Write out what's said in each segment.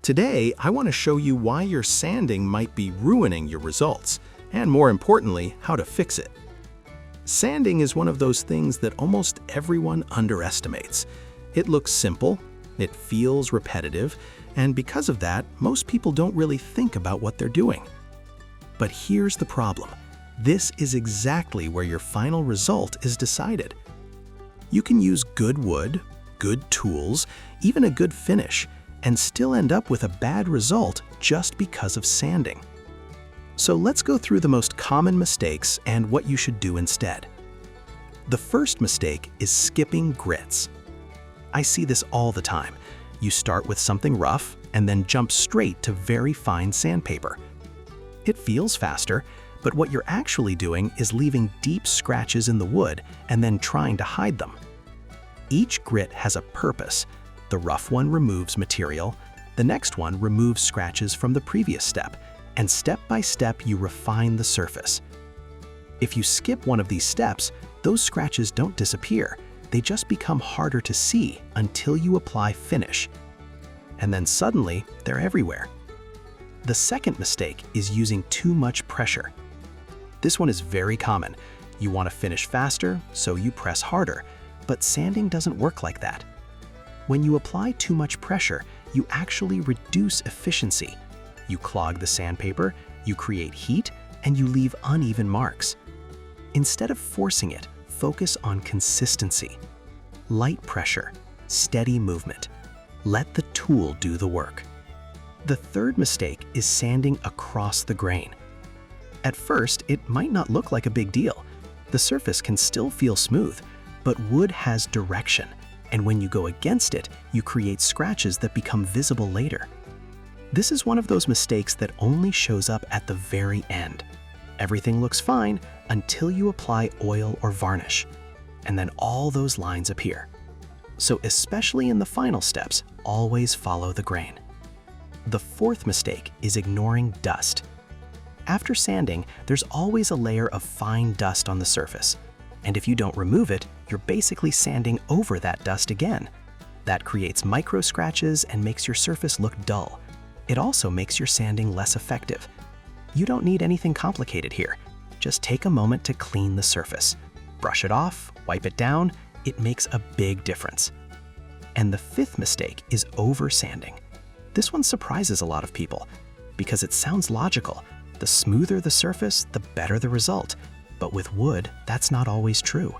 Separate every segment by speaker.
Speaker 1: Today, I want to show you why your sanding might be ruining your results, and more importantly, how to fix it. Sanding is one of those things that almost everyone underestimates. It looks simple, it feels repetitive, and because of that, most people don't really think about what they're doing. But here's the problem. This is exactly where your final result is decided. You can use good wood, good tools, even a good finish, and still end up with a bad result just because of sanding. So let's go through the most common mistakes and what you should do instead. The first mistake is skipping grits. I see this all the time. You start with something rough and then jump straight to very fine sandpaper. It feels faster, but what you're actually doing is leaving deep scratches in the wood and then trying to hide them. Each grit has a purpose. The rough one removes material, the next one removes scratches from the previous step, and step by step you refine the surface. If you skip one of these steps, those scratches don't disappear, they just become harder to see until you apply finish. And then suddenly, they're everywhere. The second mistake is using too much pressure. This one is very common. You want to finish faster, so you press harder, but sanding doesn't work like that. When you apply too much pressure, you actually reduce efficiency. You clog the sandpaper, you create heat, and you leave uneven marks. Instead of forcing it, focus on consistency. Light pressure, steady movement. Let the tool do the work. The third mistake is sanding across the grain. At first, it might not look like a big deal. The surface can still feel smooth, but wood has direction, and when you go against it, you create scratches that become visible later. This is one of those mistakes that only shows up at the very end. Everything looks fine until you apply oil or varnish, and then all those lines appear. So especially in the final steps, always follow the grain. The fourth mistake is ignoring dust. After sanding, there's always a layer of fine dust on the surface, and if you don't remove it, you're basically sanding over that dust again. That creates micro scratches and makes your surface look dull. It also makes your sanding less effective. You don't need anything complicated here. Just take a moment to clean the surface. Brush it off, wipe it down, it makes a big difference. And the fifth mistake is over-sanding. This one surprises a lot of people because it sounds logical. The smoother the surface, the better the result. But with wood, that's not always true.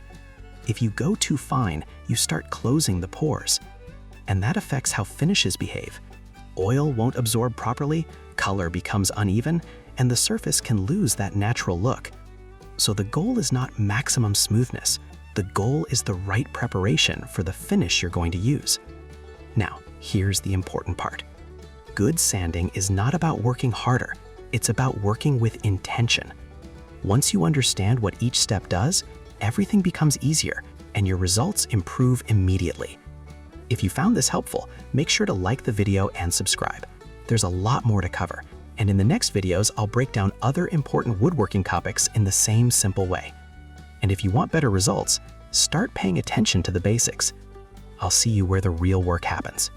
Speaker 1: If you go too fine, you start closing the pores. And that affects how finishes behave. Oil won't absorb properly, color becomes uneven, and the surface can lose that natural look. So the goal is not maximum smoothness. The goal is the right preparation for the finish you're going to use. Now, here's the important part. Good sanding is not about working harder. It's about working with intention. Once you understand what each step does, everything becomes easier and your results improve immediately. If you found this helpful, make sure to like the video and subscribe. There's a lot more to cover, and in the next videos, I'll break down other important woodworking topics in the same simple way. And if you want better results, start paying attention to the basics. I'll see you where the real work happens.